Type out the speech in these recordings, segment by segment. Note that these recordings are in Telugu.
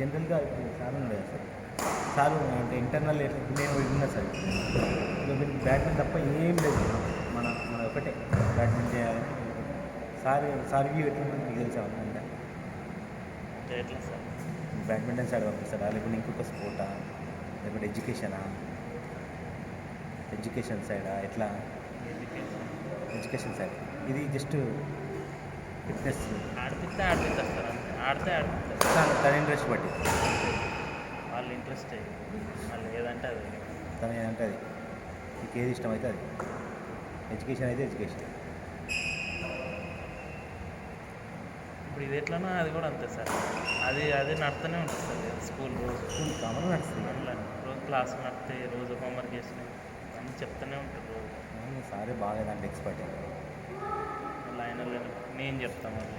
జనరల్గా ఇప్పుడు సార్ ఉన్నాడు కదా సార్ అంటే ఇంటర్నల్ నేను విన్నా సార్ బ్యాడ్మింటన్ తప్ప ఏం లేదు మన మన ఒకటే బ్యాడ్మింటన్ చేయాలని సార్ వ్యూ ఎట్లుంటుంది మీకు తెలుసా అంటే ఎట్లా సార్ బ్యాడ్మింటన్ సైడ్ పంపిస్తాడా లేకపోతే ఇంకొక స్పోర్టా లేకపోతే ఎడ్యుకేషన్ సైడా ఎట్లా ఎడ్యుకేషన్ సైడ్ ఇది జస్ట్ ఫిట్నెస్ ఆడిపిస్తారు సార్ అంతే ఆడిపిస్తారు తన ఇంట్రెస్ట్ బట్టి వాళ్ళ ఇంట్రెస్ట్ వాళ్ళు ఏదంటే అది తను ఏదంటే అది మీకు ఏది ఇష్టం అయితే అది ఎడ్యుకేషన్ అయితే ఎడ్యుకేషన్ ఇప్పుడు ఇది ఎట్లనో అది కూడా అంతే సార్ అది నడుతూనే ఉంటుంది సార్ స్కూల్ కామన్ నడుస్తుంది అట్లా రోజు క్లాస్ నడితే రోజు హోంవర్క్ చేసినాయి అన్నీ చెప్తూనే ఉంటారు రోజు సారే బాగా దాంట్లో ఎక్స్పర్ట్ మళ్ళీ ఆయన నేను చెప్తాను మళ్ళీ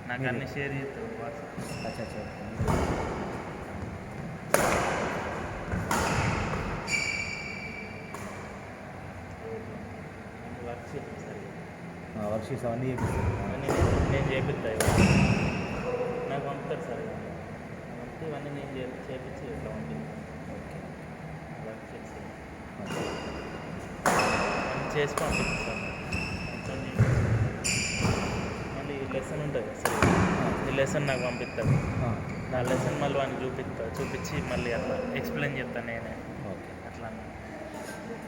నాకు అన్నీ షేర్ చేస్తాను వాట్సాప్ అచ్చా వర్క్ చేపిస్తారు వర్క్షీట్స్ అవన్నీ చేపిస్తారు నేను చేపిస్తాను నాకు పంపుతారు సార్ పంపితే ఇవన్నీ నేను చేపించి ఇట్లా ఉంటుంది ఓకే వర్క్ చేసి చేసి పంపిస్తాను మళ్ళీ లెసన్ ఉంటుంది సరే ఈ లెసన్ నాకు పంపిస్తాను నా లెసన్ మళ్ళీ వానికి చూపించి మళ్ళీ అట్లా ఎక్స్ప్లెయిన్ చేస్తాను నేనే ఓకే అట్లా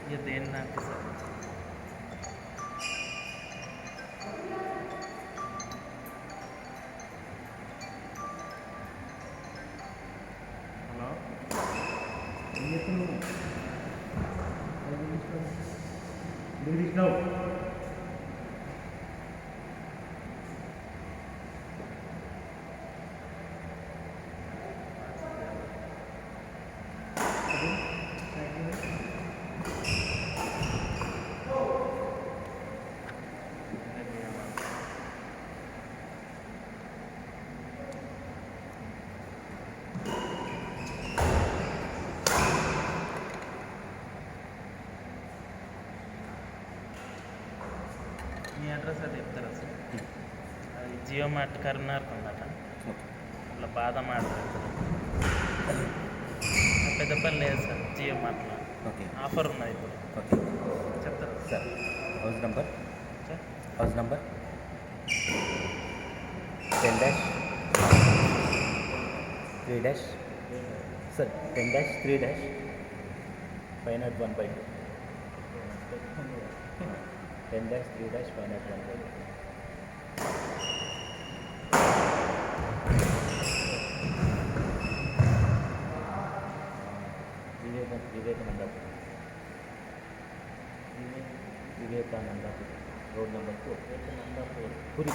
ఇక దేని నాకు సార్ హలో మీ అడ్రస్ అది చెప్తారా సార్ అది జియో మార్ట్ కరీంనగర్ ఉందట అట్లా బాదం ఆడుతుంది పెద్దపల్లి లేదు సార్ జియో మార్ట్లో ఓకే ఆఫర్ ఉన్నది ఇప్పుడు ఓకే చెప్తారా sir house number sir 10-3 sir 10-3 501/2 10-3 501/2 Vivekananda road number 4 Puri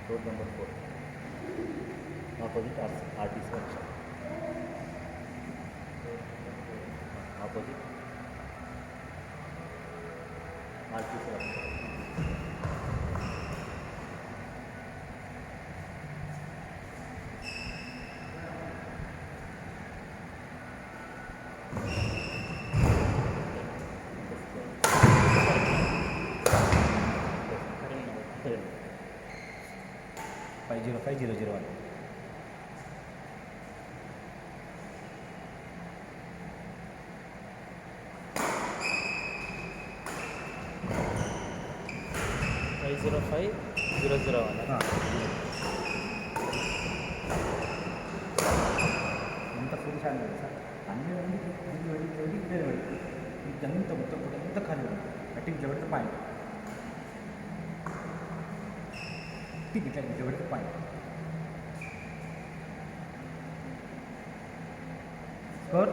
road number 4 opposite RTC workshop opposite RTC workshop Karimnagar 505001 505-001 ఎంత ఫుల్ ఫ్యాన్ కదా సార్ అన్నీ ఇదంతా మొత్తం ఖాళీ ఉంది అట్టి ఇట్లా పెడితే పాయింట్ ఇట్లా పెడితే పాయింట్ స్కోర్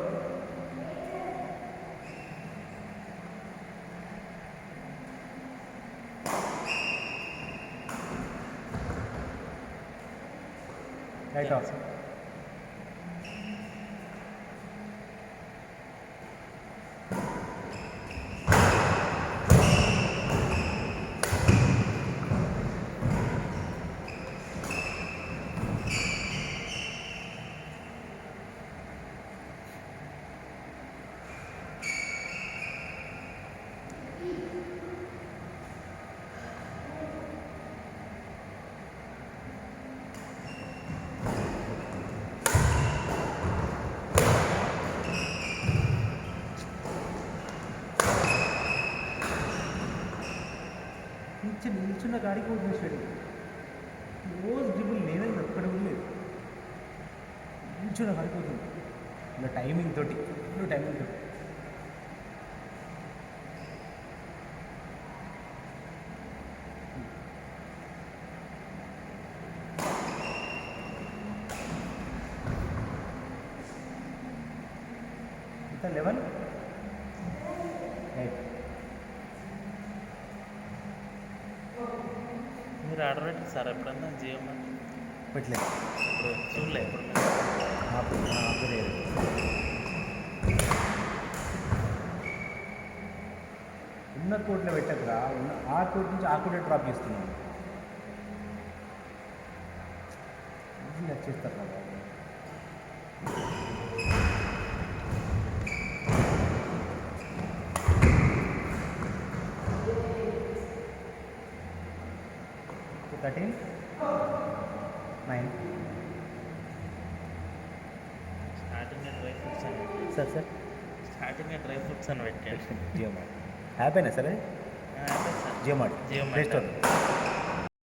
రైట్ ఆఫ్ నిల్చున్న కాడికి వదిలేసాడు. రోజు డ్రిబుల్ నేనే ఒక్కడ లేదు, నిల్చున్న కాడికి వదిలేదు. ఇలా టైమింగ్ తోటి టైమింగ్ తోటి ఇంకా 11 8 మీరు ఆర్డర్ పెట్టారు సార్ ఎప్పుడన్నా జియో మనీ? పెట్టలేదు. ఇప్పుడు చూడలే ఇప్పుడు ఉన్న కోడ్లో పెట్టకురా, ఉన్న ఆ కోడ్ నుంచి ఆ కోడ్ డ్రాప్ చేస్తున్నాను. ఈజీగా వచ్చేస్తారు కదా. సో 13 9 స్టార్టింగ్ డ్రై ఫ్రూట్స్ అని సార్ స్టార్టింగ్ డ్రై ఫ్రూట్స్ అని పెట్టాడు. జియో మార్ట్ హ్యాపీనా సరే? అదే sir Jio mart Jio play mart store